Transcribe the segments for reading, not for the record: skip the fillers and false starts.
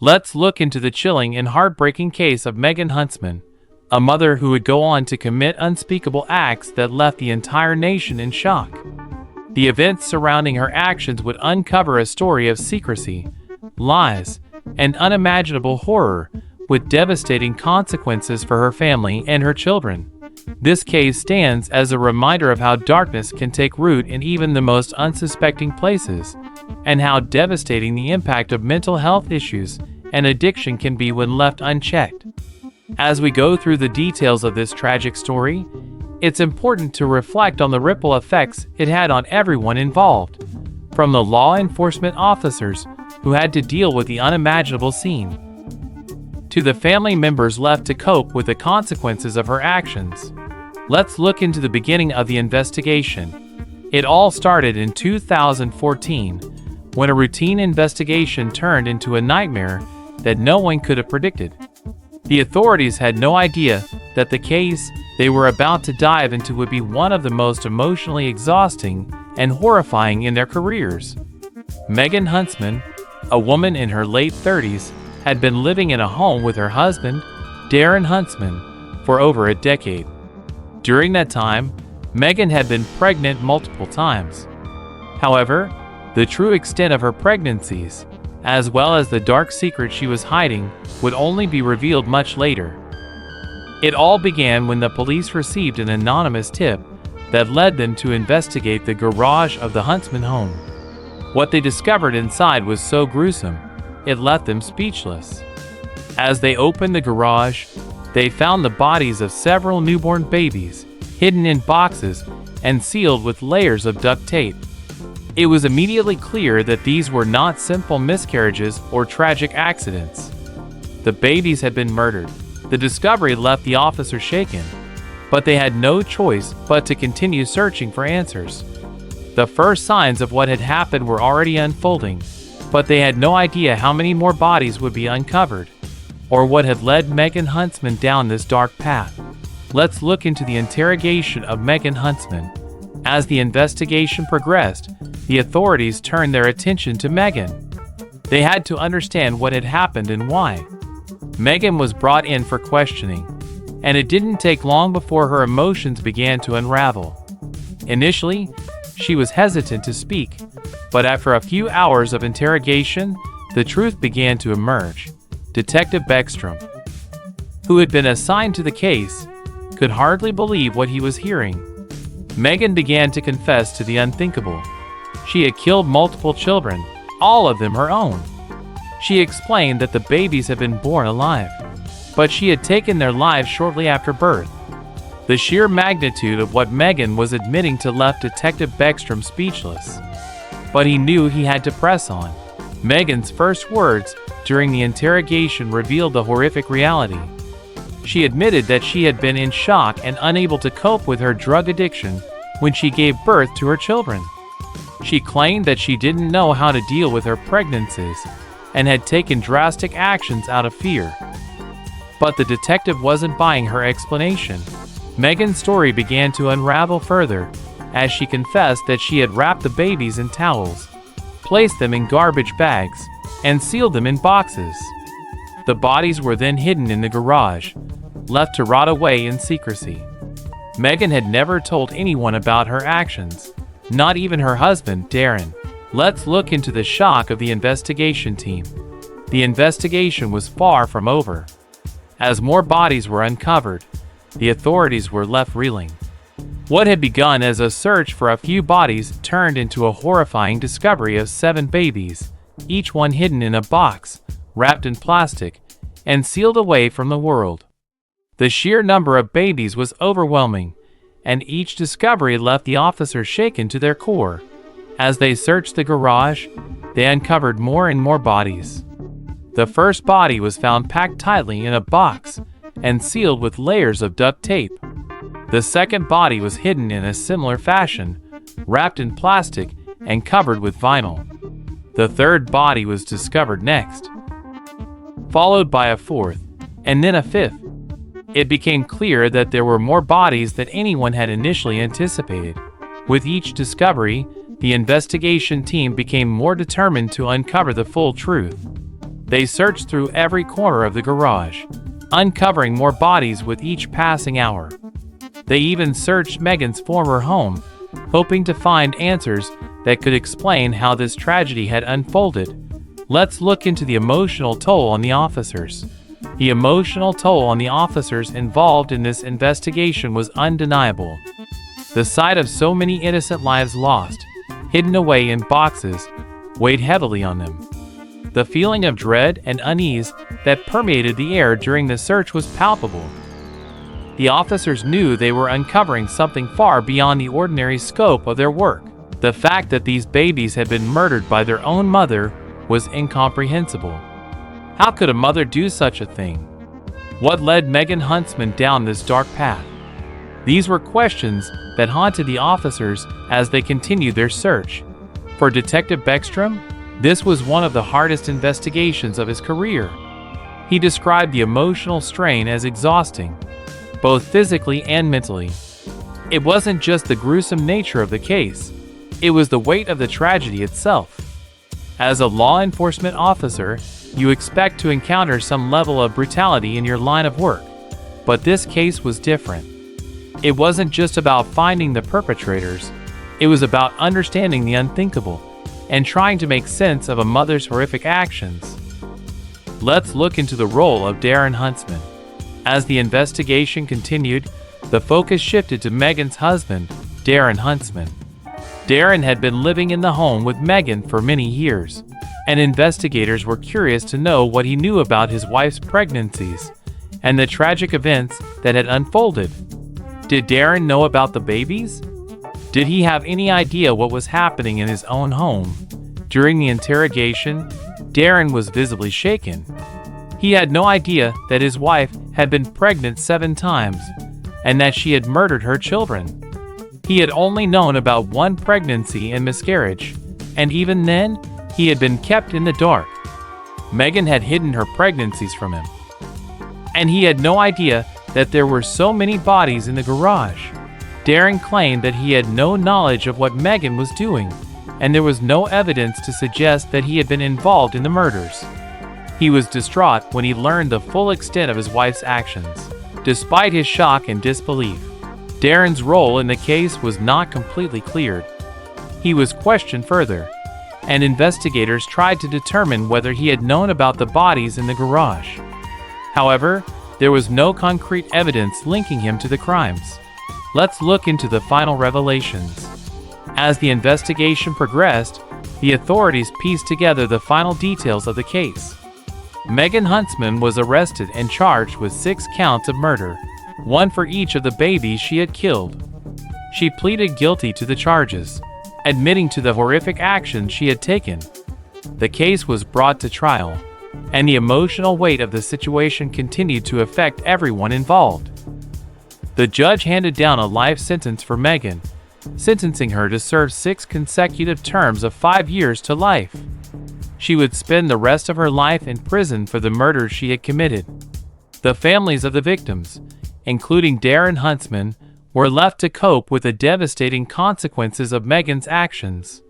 Let's look into the chilling and heartbreaking case of Megan Huntsman, a mother who would go on to commit unspeakable acts that left the entire nation in shock. The events surrounding her actions would uncover a story of secrecy, lies, and unimaginable horror, with devastating consequences for her family and her children. This case stands as a reminder of how darkness can take root in even the most unsuspecting places, and how devastating the impact of mental health issues and addiction can be when left unchecked. As we go through the details of this tragic story, it's important to reflect on the ripple effects it had on everyone involved, from the law enforcement officers who had to deal with the unimaginable scene, to the family members left to cope with the consequences of her actions. Let's look into the beginning of the investigation. It all started in 2014, when a routine investigation turned into a nightmare that no one could have predicted. The authorities had no idea that the case they were about to dive into would be one of the most emotionally exhausting and horrifying in their careers. Megan Huntsman, a woman in her late 30s, had been living in a home with her husband, Darren Huntsman, for over a decade. During that time, Megan had been pregnant multiple times. However, the true extent of her pregnancies, as well as the dark secret she was hiding, would only be revealed much later. It all began when the police received an anonymous tip that led them to investigate the garage of the Huntsman home. What they discovered inside was so gruesome, it left them speechless. As they opened the garage, they found the bodies of several newborn babies, hidden in boxes and sealed with layers of duct tape. It was immediately clear that these were not simple miscarriages or tragic accidents. The babies had been murdered. The discovery left the officers shaken, but they had no choice but to continue searching for answers. The first signs of what had happened were already unfolding, but they had no idea how many more bodies would be uncovered, or what had led Megan Huntsman down this dark path. Let's look into the interrogation of Megan Huntsman. As the investigation progressed, the authorities turned their attention to Megan. They had to understand what had happened and why. Megan was brought in for questioning, and it didn't take long before her emotions began to unravel. Initially, she was hesitant to speak, but after a few hours of interrogation, the truth began to emerge. Detective Beckstrom, who had been assigned to the case, could hardly believe what he was hearing. Megan began to confess to the unthinkable. She had killed multiple children, all of them her own. She explained that the babies had been born alive, but she had taken their lives shortly after birth. The sheer magnitude of what Megan was admitting to left Detective Beckstrom speechless. But he knew he had to press on. Megan's first words during the interrogation revealed the horrific reality. She admitted that she had been in shock and unable to cope with her drug addiction when she gave birth to her children. She claimed that she didn't know how to deal with her pregnancies and had taken drastic actions out of fear. But the detective wasn't buying her explanation. Megan's story began to unravel further as she confessed that she had wrapped the babies in towels, placed them in garbage bags, and sealed them in boxes. The bodies were then hidden in the garage, left to rot away in secrecy. Megan had never told anyone about her actions, not even her husband, Darren. Let's look into the shock of the investigation team. The investigation was far from over. As more bodies were uncovered, the authorities were left reeling. What had begun as a search for a few bodies turned into a horrifying discovery of 7 babies, each one hidden in a box, wrapped in plastic, and sealed away from the world. The sheer number of babies was overwhelming, and each discovery left the officers shaken to their core. As they searched the garage, they uncovered more and more bodies. The first body was found packed tightly in a box and sealed with layers of duct tape. The second body was hidden in a similar fashion, wrapped in plastic and covered with vinyl. The third body was discovered next, followed by a fourth, and then a fifth. It became clear that there were more bodies than anyone had initially anticipated. With each discovery, the investigation team became more determined to uncover the full truth. They searched through every corner of the garage, uncovering more bodies with each passing hour. They even searched Megan's former home, hoping to find answers that could explain how this tragedy had unfolded. Let's look into the emotional toll on the officers. The emotional toll on the officers involved in this investigation was undeniable. The sight of so many innocent lives lost, hidden away in boxes, weighed heavily on them. The feeling of dread and unease that permeated the air during the search was palpable. The officers knew they were uncovering something far beyond the ordinary scope of their work. The fact that these babies had been murdered by their own mother was incomprehensible. How could a mother do such a thing? What led Megan Huntsman down this dark path? These were questions that haunted the officers as they continued their search. For Detective Beckstrom, this was one of the hardest investigations of his career. He described the emotional strain as exhausting, both physically and mentally. It wasn't just the gruesome nature of the case, it was the weight of the tragedy itself. As a law enforcement officer, you expect to encounter some level of brutality in your line of work, but this case was different. It wasn't just about finding the perpetrators, it was about understanding the unthinkable and trying to make sense of a mother's horrific actions. Let's look into the role of Darren Huntsman. As the investigation continued, the focus shifted to Megan's husband, Darren Huntsman. Darren had been living in the home with Megan for many years, and investigators were curious to know what he knew about his wife's pregnancies and the tragic events that had unfolded. Did Darren know about the babies? Did he have any idea what was happening in his own home? During the interrogation, Darren was visibly shaken. He had no idea that his wife had been pregnant 7 times and that she had murdered her children. He had only known about one pregnancy and miscarriage, and even then, he had been kept in the dark. Megan had hidden her pregnancies from him, and he had no idea that there were so many bodies in the garage. Darren claimed that he had no knowledge of what Megan was doing, and there was no evidence to suggest that he had been involved in the murders. He was distraught when he learned the full extent of his wife's actions. Despite his shock and disbelief, Darren's role in the case was not completely cleared. He was questioned further, and investigators tried to determine whether he had known about the bodies in the garage. However, there was no concrete evidence linking him to the crimes. Let's look into the final revelations. As the investigation progressed, the authorities pieced together the final details of the case. Megan Huntsman was arrested and charged with 6 counts of murder, 1 for each of the babies she had killed. She pleaded guilty to the charges, admitting to the horrific actions she had taken. The case was brought to trial, and the emotional weight of the situation continued to affect everyone involved. The judge handed down a life sentence for Megan, sentencing her to serve 6 consecutive terms of 5 years to life. She would spend the rest of her life in prison for the murders she had committed. The families of the victims, including Darren Huntsman, were left to cope with the devastating consequences of Megan's actions.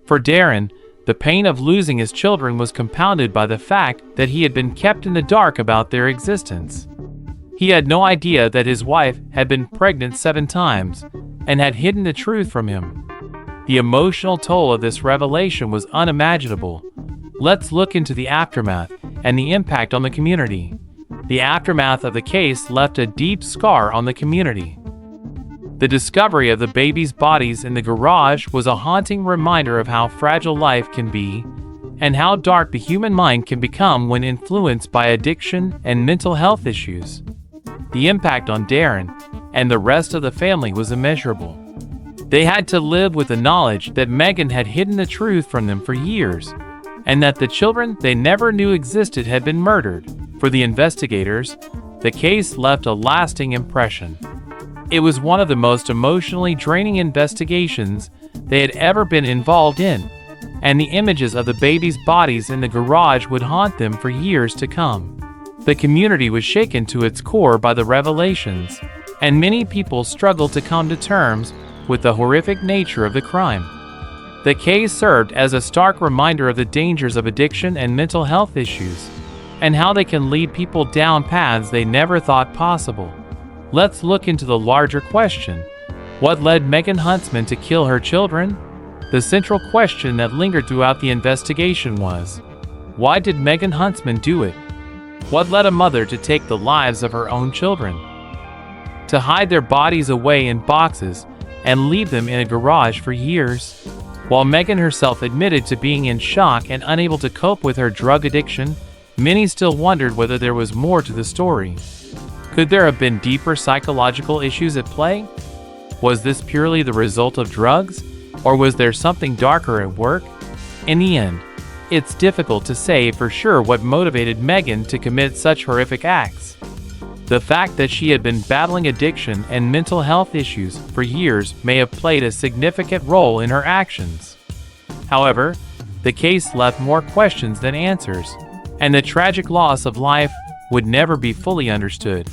For Darren, the pain of losing his children was compounded by the fact that he had been kept in the dark about their existence. He had no idea that his wife had been pregnant 7 times and had hidden the truth from him. The emotional toll of this revelation was unimaginable. Let's look into the aftermath and the impact on the community. The aftermath of the case left a deep scar on the community. The discovery of the babies' bodies in the garage was a haunting reminder of how fragile life can be and how dark the human mind can become when influenced by addiction and mental health issues. The impact on Darren and the rest of the family was immeasurable. They had to live with the knowledge that Megan had hidden the truth from them for years, and that the children they never knew existed had been murdered. For the investigators, the case left a lasting impression. It was one of the most emotionally draining investigations they had ever been involved in, and the images of the babies' bodies in the garage would haunt them for years to come. The community was shaken to its core by the revelations, and many people struggled to come to terms with the horrific nature of the crime. The case served as a stark reminder of the dangers of addiction and mental health issues, and how they can lead people down paths they never thought possible. Let's look into the larger question. What led Megan Huntsman to kill her children? The central question that lingered throughout the investigation was, why did Megan Huntsman do it? What led a mother to take the lives of her own children? To hide their bodies away in boxes and leave them in a garage for years? While Megan herself admitted to being in shock and unable to cope with her drug addiction, many still wondered whether there was more to the story. Could there have been deeper psychological issues at play? Was this purely the result of drugs? Or was there something darker at work? In the end, it's difficult to say for sure what motivated Megan to commit such horrific acts. The fact that she had been battling addiction and mental health issues for years may have played a significant role in her actions. However, the case left more questions than answers, and the tragic loss of life would never be fully understood.